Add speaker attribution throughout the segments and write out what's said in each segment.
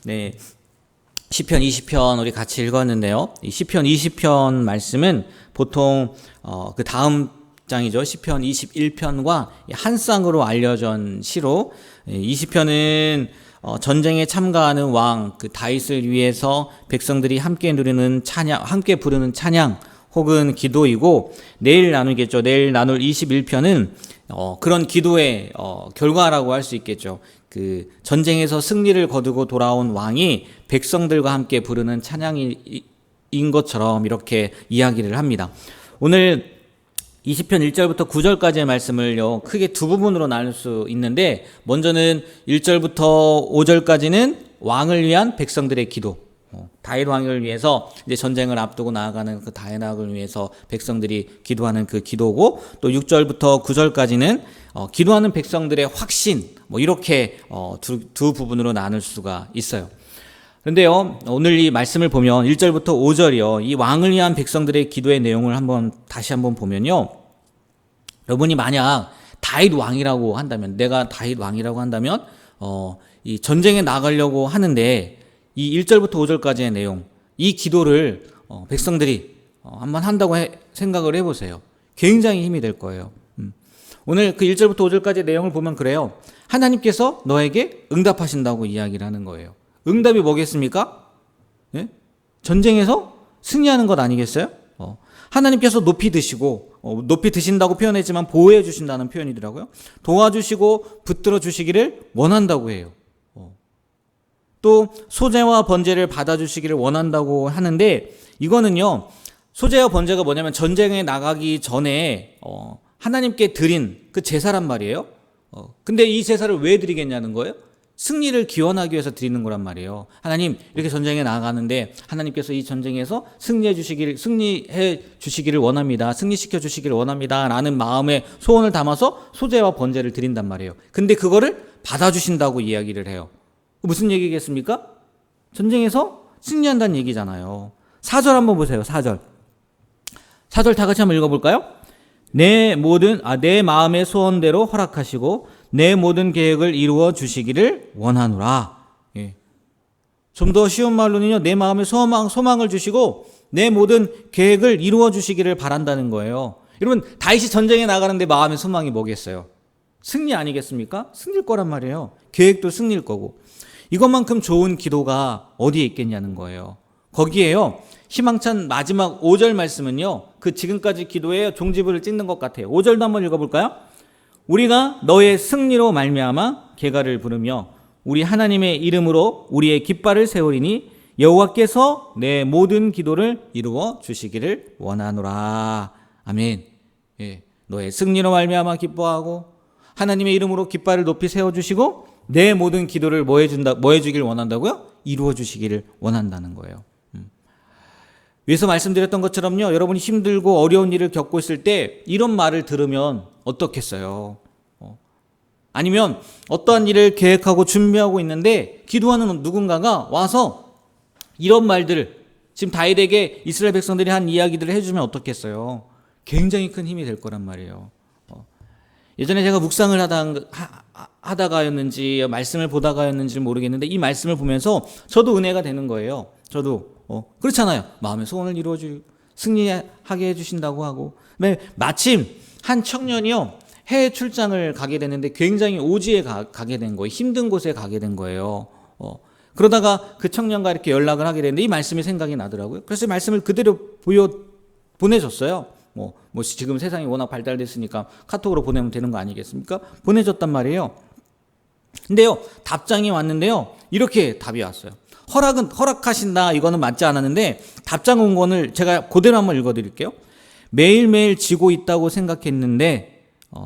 Speaker 1: 네. 시편 20편 우리 같이 읽었는데요. 이 시편 20편 말씀은 보통 그 다음 장이죠. 시편 21편과 한 쌍으로 알려진 시로 20편은 전쟁에 참가하는 왕 그 다윗을 위해서 백성들이 함께 누리는 찬양, 함께 부르는 찬양 혹은 기도이고, 내일 나누겠죠. 내일 나눌 21편은 그런 기도의 결과라고 할 수 있겠죠. 그 전쟁에서 승리를 거두고 돌아온 왕이 백성들과 함께 부르는 찬양인 것처럼 이렇게 이야기를 합니다. 오늘 20편 1절부터 9절까지의 말씀을요, 크게 두 부분으로 나눌 수 있는데, 먼저는 1절부터 5절까지는 왕을 위한 백성들의 기도, 다윗 왕을 위해서 이제 전쟁을 앞두고 나아가는 그 다윗 왕을 위해서 백성들이 기도하는 그 기도고, 또 6절부터 9절까지는 기도하는 백성들의 확신, 이렇게 두 부분으로 나눌 수가 있어요. 그런데요, 오늘 이 말씀을 보면 1절부터 5절이요, 이 왕을 위한 백성들의 기도의 내용을 다시 한번 보면요, 여러분이 만약 다윗 왕이라고 한다면, 내가 다윗 왕이라고 한다면 이 전쟁에 나가려고 하는데 이 1절부터 5절까지의 내용, 이 기도를 백성들이 한번 한다고 생각을 해보세요. 굉장히 힘이 될 거예요. 오늘 그 1절부터 5절까지의 내용을 보면 그래요. 하나님께서 너에게 응답하신다고 이야기를 하는 거예요. 응답이 뭐겠습니까? 예? 전쟁에서 승리하는 것 아니겠어요? 하나님께서 높이 드시고, 높이 드신다고 표현했지만 보호해 주신다는 표현이더라고요. 도와주시고 붙들어 주시기를 원한다고 해요. 또 소재와 번제를 받아주시기를 원한다고 하는데, 이거는요, 소재와 번제가 뭐냐면 전쟁에 나가기 전에 하나님께 드린 그 제사란 말이에요. 근데 이 제사를 왜 드리겠냐는 거예요? 승리를 기원하기 위해서 드리는 거란 말이에요. 하나님, 이렇게 전쟁에 나가는데 하나님께서 이 전쟁에서 승리해 주시기를 원합니다. 승리시켜 주시기를 원합니다. 라는 마음의 소원을 담아서 소제와 번제를 드린단 말이에요. 근데 그거를 받아주신다고 이야기를 해요. 무슨 얘기겠습니까? 전쟁에서 승리한다는 얘기잖아요. 4절 한번 보세요. 4절 다 같이 한번 읽어볼까요? 내 마음의 소원대로 허락하시고 내 모든 계획을 이루어 주시기를 원하노라. 예. 좀 더 쉬운 말로는요, 내 마음의 소망을 주시고 내 모든 계획을 이루어 주시기를 바란다는 거예요. 여러분, 다윗이 전쟁에 나가는데 마음의 소망이 뭐겠어요? 승리 아니겠습니까? 승리일 거란 말이에요. 계획도 승리일 거고. 이것만큼 좋은 기도가 어디에 있겠냐는 거예요. 거기에요, 희망찬 마지막 5절 말씀은요, 그 지금까지 기도의 종지부를 찍는 것 같아요. 5절도 한번 읽어볼까요? 우리가 너의 승리로 말미암아 계가를 부르며 우리 하나님의 이름으로 우리의 깃발을 세우리니 여호와께서 내 모든 기도를 이루어 주시기를 원하노라. 아멘. 예, 너의 승리로 말미암아 기뻐하고 하나님의 이름으로 깃발을 높이 세워주시고 내 모든 기도를 뭐 해주길 원한다고요? 이루어 주시기를 원한다는 거예요. 위에서 말씀드렸던 것처럼요, 여러분이 힘들고 어려운 일을 겪고 있을 때 이런 말을 들으면 어떻겠어요? 아니면 어떠한 일을 계획하고 준비하고 있는데 기도하는 누군가가 와서 이런 말들을, 지금 다윗에게 이스라엘 백성들이 한 이야기들을 해주면 어떻겠어요? 굉장히 큰 힘이 될 거란 말이에요. 예전에 제가 묵상을 하다가였는지 말씀을 보다가였는지 모르겠는데 이 말씀을 보면서 저도 은혜가 되는 거예요. 저도 그렇잖아요. 마음의 소원을 이루어주고 승리하게 해주신다고 하고, 마침 한 청년이요, 해외 출장을 가게 되는데 굉장히 오지에 가게 된 거예요. 힘든 곳에 가게 된 거예요. 그러다가 그 청년과 이렇게 연락을 하게 됐는데 이 말씀이 생각이 나더라고요. 그래서 이 말씀을 그대로 보내줬어요. 지금 세상이 워낙 발달됐으니까 카톡으로 보내면 되는 거 아니겠습니까? 보내줬단 말이에요. 근데요, 답장이 왔는데요, 이렇게 답이 왔어요. 허락하신다, 이거는 맞지 않았는데 답장 온 거를 제가 그대로 한번 읽어드릴게요. 매일매일 지고 있다고 생각했는데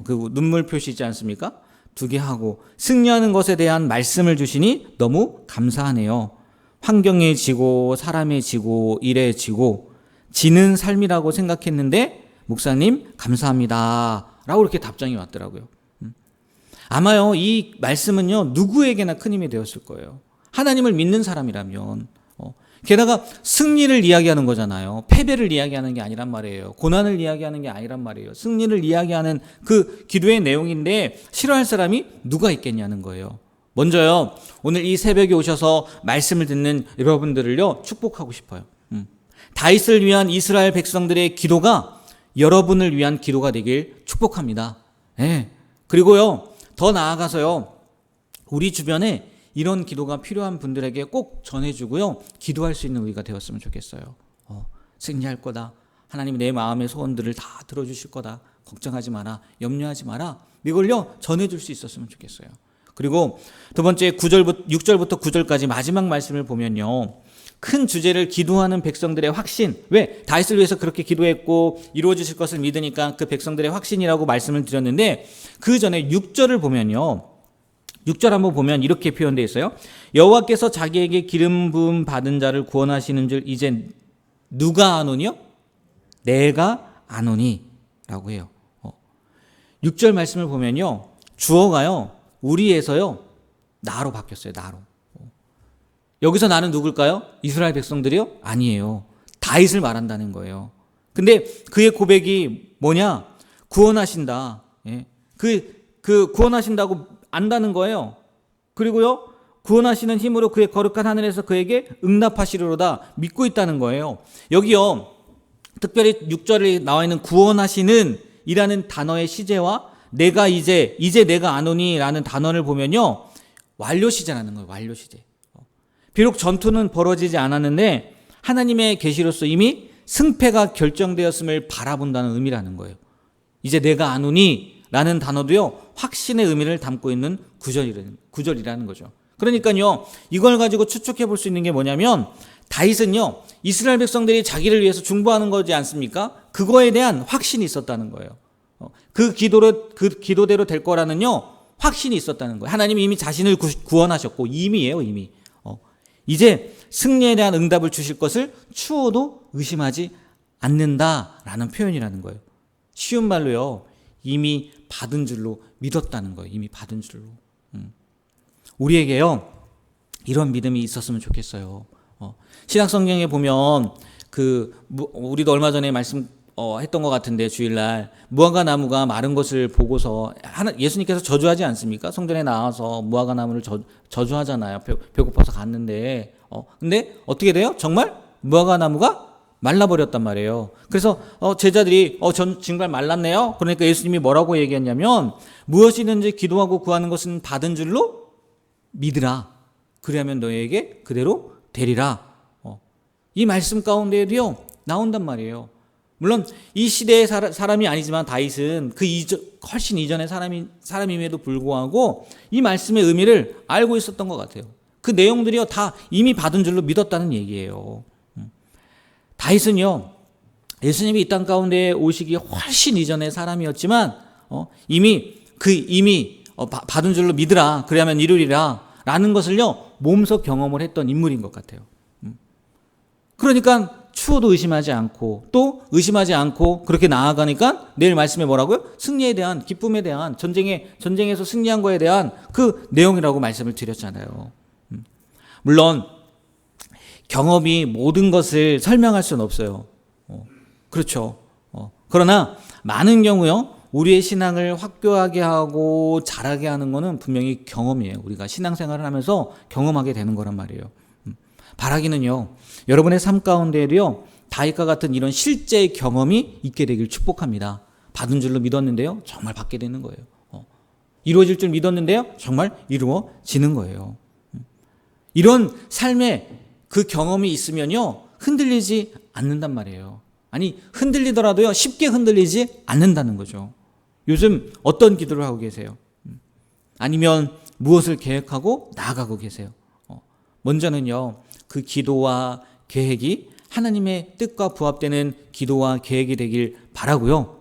Speaker 1: 그 눈물 표시 있지 않습니까? 2개 하고 승리하는 것에 대한 말씀을 주시니 너무 감사하네요. 환경에 지고 사람에 지고 일에 지고 지는 삶이라고 생각했는데 목사님 감사합니다 라고 이렇게 답장이 왔더라고요. 아마요, 이 말씀은요, 누구에게나 큰 힘이 되었을 거예요. 하나님을 믿는 사람이라면. 게다가 승리를 이야기하는 거잖아요. 패배를 이야기하는 게 아니란 말이에요. 고난을 이야기하는 게 아니란 말이에요. 승리를 이야기하는 그 기도의 내용인데 싫어할 사람이 누가 있겠냐는 거예요. 먼저요, 오늘 이 새벽에 오셔서 말씀을 듣는 여러분들을요, 축복하고 싶어요. 다윗을 위한 이스라엘 백성들의 기도가 여러분을 위한 기도가 되길 축복합니다. 네. 그리고요, 더 나아가서요, 우리 주변에 이런 기도가 필요한 분들에게 꼭 전해주고요, 기도할 수 있는 우리가 되었으면 좋겠어요. 승리할 거다. 하나님이 내 마음의 소원들을 다 들어주실 거다. 걱정하지 마라. 염려하지 마라. 이걸요, 전해줄 수 있었으면 좋겠어요. 그리고 두 번째 6절부터 9절까지 마지막 말씀을 보면요, 큰 주제를 기도하는 백성들의 확신. 왜? 다윗을 위해서 그렇게 기도했고 이루어지실 것을 믿으니까 그 백성들의 확신이라고 말씀을 드렸는데, 그 전에 6절을 보면요, 6절 한번 보면 이렇게 표현되어 있어요. 여호와께서 자기에게 기름 부음 받은 자를 구원하시는 줄 이제 누가 아노니요? 내가 아노니 라고 해요. 6절 말씀을 보면요, 주어가요, 우리에서요, 나로 바뀌었어요. 나로. 여기서 나는 누굴까요? 이스라엘 백성들이요? 아니에요. 다윗을 말한다는 거예요. 근데 그의 고백이 뭐냐? 구원하신다. 예. 그 구원하신다고 안다는 거예요. 그리고요, 구원하시는 힘으로 그의 거룩한 하늘에서 그에게 응답하시리로다 믿고 있다는 거예요. 여기요, 특별히 6절에 나와 있는 구원하시는 이라는 단어의 시제와 내가 이제 내가 아노니 라는 단어를 보면요, 완료 시제라는 거예요. 완료 시제. 비록 전투는 벌어지지 않았는데 하나님의 계시로서 이미 승패가 결정되었음을 바라본다는 의미라는 거예요. 이제 내가 아노니 라는 단어도요, 확신의 의미를 담고 있는 구절이라는 거죠. 그러니까요, 이걸 가지고 추측해 볼 수 있는 게 뭐냐면, 다윗은요, 이스라엘 백성들이 자기를 위해서 중보하는 거지 않습니까? 그거에 대한 확신이 있었다는 거예요. 그 기도대로 될 거라는요, 확신이 있었다는 거예요. 하나님이 이미 자신을 구원하셨고, 이미예요, 이미. 이제 승리에 대한 응답을 주실 것을 추호도 의심하지 않는다라는 표현이라는 거예요. 쉬운 말로요, 이미 받은 줄로 믿었다는 거예요. 이미 받은 줄로. 우리에게요, 이런 믿음이 있었으면 좋겠어요. 신약성경에 보면 우리도 얼마 전에 말씀 했던 것 같은데, 주일날 무화과 나무가 마른 것을 보고서 예수님께서 저주하지 않습니까? 성전에 나와서 무화과 나무를 저주하잖아요. 배고파서 갔는데, 근데 어떻게 돼요? 정말 무화과 나무가 말라버렸단 말이에요. 그래서 제자들이 전 정말 말랐네요. 그러니까 예수님이 뭐라고 얘기했냐면, 무엇이든지 기도하고 구하는 것은 받은 줄로 믿으라. 그리하면 너에게 그대로 되리라. 이 말씀 가운데에도요, 나온단 말이에요. 물론 이 시대의 사람이 아니지만 다윗은 훨씬 이전의 사람임에도 불구하고 이 말씀의 의미를 알고 있었던 것 같아요. 그 내용들이요, 다 이미 받은 줄로 믿었다는 얘기예요. 다윗은요, 예수님이 이 땅 가운데 오시기 훨씬 이전의 사람이었지만 이미 받은 줄로 믿으라. 그래야만 이루리라. 라는 것을요, 몸소 경험을 했던 인물인 것 같아요. 그러니까 추호도 의심하지 않고, 또 의심하지 않고 그렇게 나아가니까 내일 말씀에 뭐라고요? 승리에 대한, 기쁨에 대한, 전쟁에서 승리한 거에 대한 그 내용이라고 말씀을 드렸잖아요. 물론 경험이 모든 것을 설명할 수는 없어요. 그렇죠. 그러나 많은 경우요, 우리의 신앙을 확고하게 하고 자라게 하는 거는 분명히 경험이에요. 우리가 신앙생활을 하면서 경험하게 되는 거란 말이에요. 바라기는요, 여러분의 삶 가운데에도요, 다윗과 같은 이런 실제 경험이 있게 되길 축복합니다. 받은 줄로 믿었는데요, 정말 받게 되는 거예요. 이루어질 줄 믿었는데요, 정말 이루어지는 거예요. 이런 삶의 그 경험이 있으면요, 흔들리지 않는단 말이에요. 아니, 흔들리더라도요, 쉽게 흔들리지 않는다는 거죠. 요즘 어떤 기도를 하고 계세요? 아니면 무엇을 계획하고 나아가고 계세요? 먼저는요, 그 기도와 계획이 하나님의 뜻과 부합되는 기도와 계획이 되길 바라고요.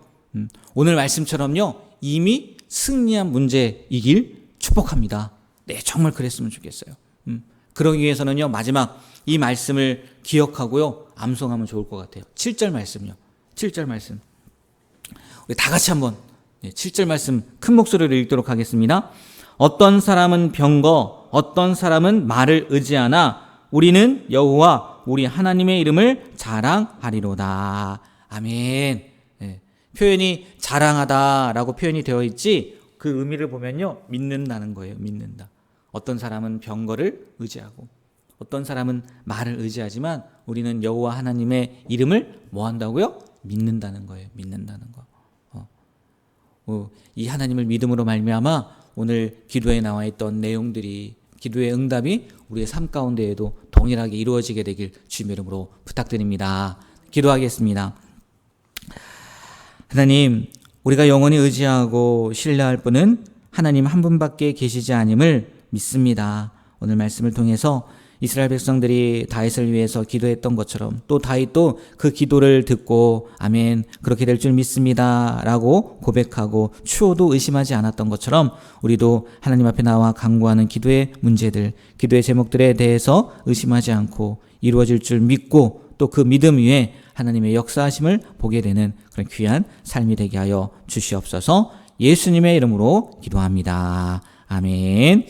Speaker 1: 오늘 말씀처럼요, 이미 승리한 문제이길 축복합니다. 네, 정말 그랬으면 좋겠어요. 그러기 위해서는요, 마지막 이 말씀을 기억하고요, 암송하면 좋을 것 같아요. 7절 말씀요. 7절 말씀. 우리 다 같이 한번 7절 말씀 큰 목소리로 읽도록 하겠습니다. 어떤 사람은 병거, 어떤 사람은 말을 의지하나 우리는 여호와 우리 하나님의 이름을 자랑하리로다. 아멘. 네. 표현이 자랑하다라고 표현이 되어 있지, 그 의미를 보면요, 믿는다는 거예요. 믿는다. 어떤 사람은 병거를 의지하고 어떤 사람은 말을 의지하지만 우리는 여호와 하나님의 이름을 뭐 한다고요? 믿는다는 거예요. 믿는다는 거. 이 하나님을 믿음으로 말미암아 오늘 기도에 나와 있던 내용들이, 기도의 응답이 우리의 삶 가운데에도 동일하게 이루어지게 되길 주님의 이름으로 부탁드립니다. 기도하겠습니다. 하나님, 우리가 영원히 의지하고 신뢰할 분은 하나님 한 분밖에 계시지 않음을 믿습니다. 오늘 말씀을 통해서 이스라엘 백성들이 다윗을 위해서 기도했던 것처럼 또 다윗도 그 기도를 듣고 아멘, 그렇게 될 줄 믿습니다 라고 고백하고 추호도 의심하지 않았던 것처럼 우리도 하나님 앞에 나와 간구하는 기도의 문제들, 기도의 제목들에 대해서 의심하지 않고 이루어질 줄 믿고 또 그 믿음 위에 하나님의 역사하심을 보게 되는 그런 귀한 삶이 되게 하여 주시옵소서. 예수님의 이름으로 기도합니다. 아멘.